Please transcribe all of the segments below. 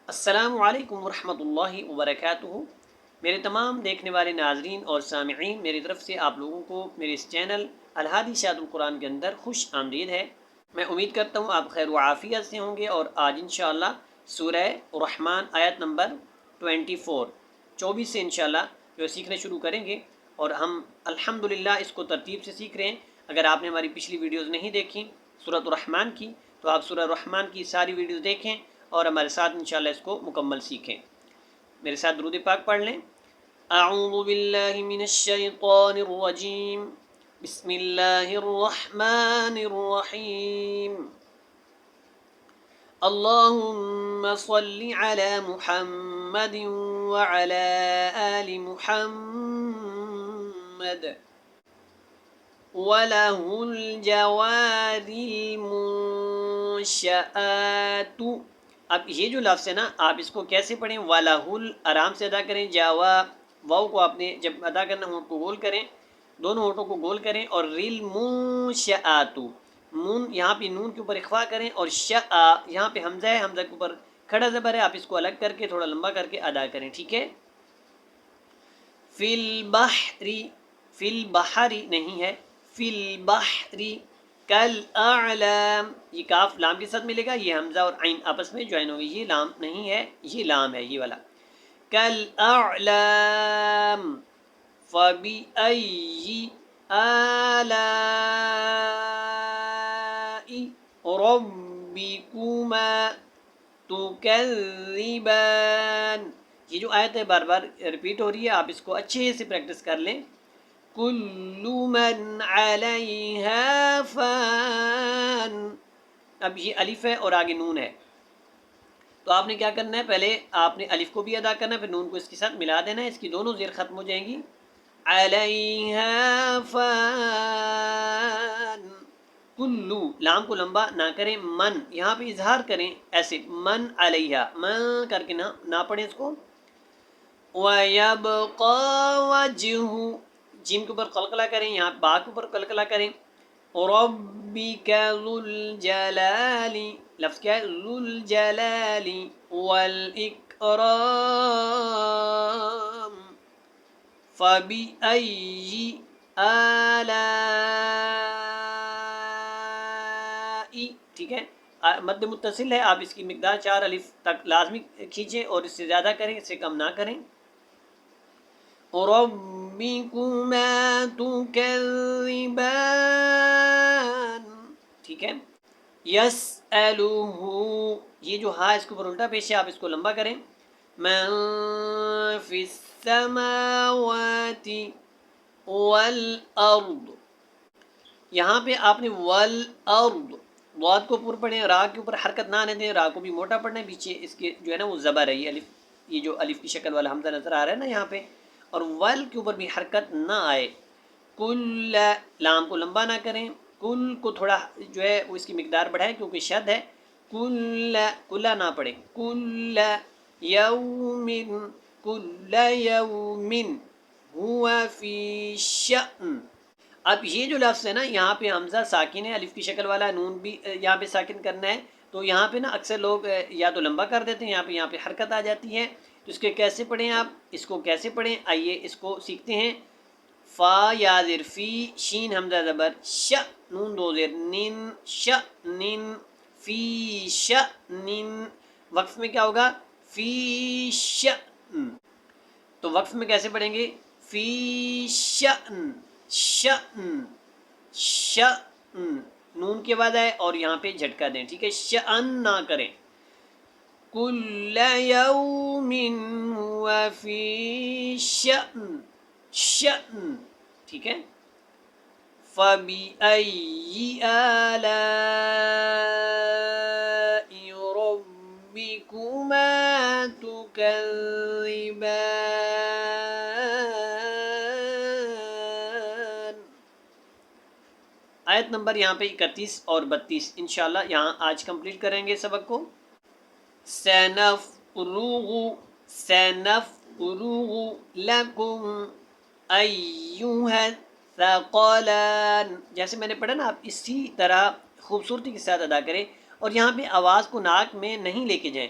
السلام علیکم ورحمۃ اللہ وبرکاتہ۔ میرے تمام دیکھنے والے ناظرین اور سامعین، میری طرف سے آپ لوگوں کو میرے اس چینل الہادی شاد القرآن کے اندر خوش آمدید ہے۔ میں امید کرتا ہوں آپ خیر و عافیت سے ہوں گے، اور آج انشاءاللہ سورہ الرحمن آیت نمبر 24 سے انشاءاللہ جو سیکھنا شروع کریں گے، اور ہم الحمدللہ اس کو ترتیب سے سیکھ رہے ہیں۔ اگر آپ نے ہماری پچھلی ویڈیوز نہیں دیکھیں سورۃ الرحمن کی، تو آپ سورہ الرحمن کی ساری ویڈیوز دیکھیں اور ہمارے ساتھ انشاءاللہ اس کو مکمل سیکھیں۔ میرے ساتھ درود پاک پڑھ لیں۔ اعوذ باللہ من الشیطان الرجیم، بسم اللہ الرحمن الرحیم۔ اللہم صل علی محمد وعلی آل محمد وَلَهُ الْجَوَارِ الْمُنشَآتُ۔ اب یہ جو لفظ ہے نا، آپ اس کو کیسے پڑھیں؟ وَلَهُ آرام سے ادا کریں، جاوا واو کو آپ نے جب ادا کرنا ہونٹ کو گول کریں، دونوں ہونٹوں کو گول کریں، اور ریل منشآت، نون یہاں پہ نون کے اوپر اخفا کریں، اور شآ یہاں پہ حمزہ ہے، حمزہ کے اوپر کھڑا زبر ہے، آپ اس کو الگ کر کے تھوڑا لمبا کر کے ادا کریں، ٹھیک ہے؟ فی البحر، فی البحر نہیں ہے، فی البحر کالاعلام، یہ کاف لام کے ساتھ ملے گا، یہ حمزہ اور عین آپس میں جوائن ہوگی، یہ لام نہیں ہے، یہ لام ہے، یہ والا کالاعلام فبأي آلاء ربكما تكذبان۔ یہ جو آیت ہے بار بار ریپیٹ ہو رہی ہے، آپ اس کو اچھے سے پریکٹس کر لیں۔ کل من علیہا فان، اب یہ الف ہے اور آگے نون ہے، تو آپ نے کیا کرنا ہے، پہلے آپ نے الف کو بھی ادا کرنا ہے، پھر نون کو اس کے ساتھ ملا دینا ہے، اس کی دونوں زیر ختم ہو جائیں گی۔ علیہا فان، کلو لام کو لمبا نہ کریں، من یہاں پہ اظہار کریں ایسے، من علیہا، من کر کے نہ پڑھیں اس کو۔ وَيَبْقَى وَجْهُ، جیم کے اوپر قلقلہ کریں، یہاں با کے اوپر قلقلہ کریں۔ رَبِّكَ ذُو الْجَلَالِ، لفظ کیا ہے؟ ذُو الْجَلَالِ وَالْإِكْرَامِ فَبِأَيِّ آلَاءِ، ٹھیک ہے؟ مد متصل ہے، آپ اس کی مقدار 4 الف تک لازمی کھینچیں، اور اس سے زیادہ کریں، اس سے کم نہ کریں۔ رَبِّكُمَا تُكَذِّبَانِ، ٹھیک ہے؟ يَسْأَلُهُ، یہ جو ہا اس کے اوپر الٹا پیش ہے، آپ اس کو لمبا کریں۔ مَن فِي السَّمَاوَاتِ وَالْأَرْضِ، یہاں پہ آپ نے والارض ضاد کو پر پڑھیں، را کے اوپر حرکت نہ آنے دیں، را کو بھی موٹا پڑھنا ہے، پیچھے اس کے جو ہے نا وہ زبر ہے، یہ الف، یہ جو الف کی شکل والا حمزہ نظر آ رہا ہے نا یہاں پہ، اور ول کے اوپر بھی حرکت نہ آئے۔ کل لام کو لمبا نہ کریں، کل کو تھوڑا جو ہے وہ اس کی مقدار بڑھائیں کیونکہ شد ہے، کلا نہ پڑھیں، کل یومن، کل یومن ہوا فی شأن۔ اب یہ جو لفظ ہے نا، یہاں پہ حمزہ ساکن ہے، الف کی شکل والا، نون بھی یہاں پہ ساکن کرنا ہے، تو یہاں پہ نا اکثر لوگ یا تو لمبا کر دیتے ہیں، یہاں پہ حرکت آ جاتی ہے، تو اس کے کیسے پڑھیں آپ، اس کو کیسے پڑھیں، آئیے اس کو سیکھتے ہیں۔ فا یا زیر فی، شین حمزہ زبر، ش نون دو زیر، نن ش نن، فی ش نن، وقف میں کیا ہوگا؟ فی شأن، تو وقف میں کیسے پڑھیں گے؟ فی شأن، شأن، شأن، نون کے بعد آئے اور یہاں پہ جھٹکا دیں، ٹھیک ہے؟ شأن نہ کریں۔ کل یوم ہوا فی شأن، شأن، ٹھیک ہے؟ فَبِأَيِّ آلَاءِ رَبِّكُمَا تُكَذِّبَانِ۔ آیت نمبر یہاں پہ 31 اور 32 انشاءاللہ یہاں آج کمپلیٹ کریں گے سبق کو۔ سَنَفْرُغُ، سَنَفْرُغُ لَكُمْ أَيُّهَا الثَّقَلَانِ، جیسے میں نے پڑھا نا، آپ اسی طرح خوبصورتی کے ساتھ ادا کریں، اور یہاں پہ آواز کو ناک میں نہیں لے کے جائیں،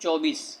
24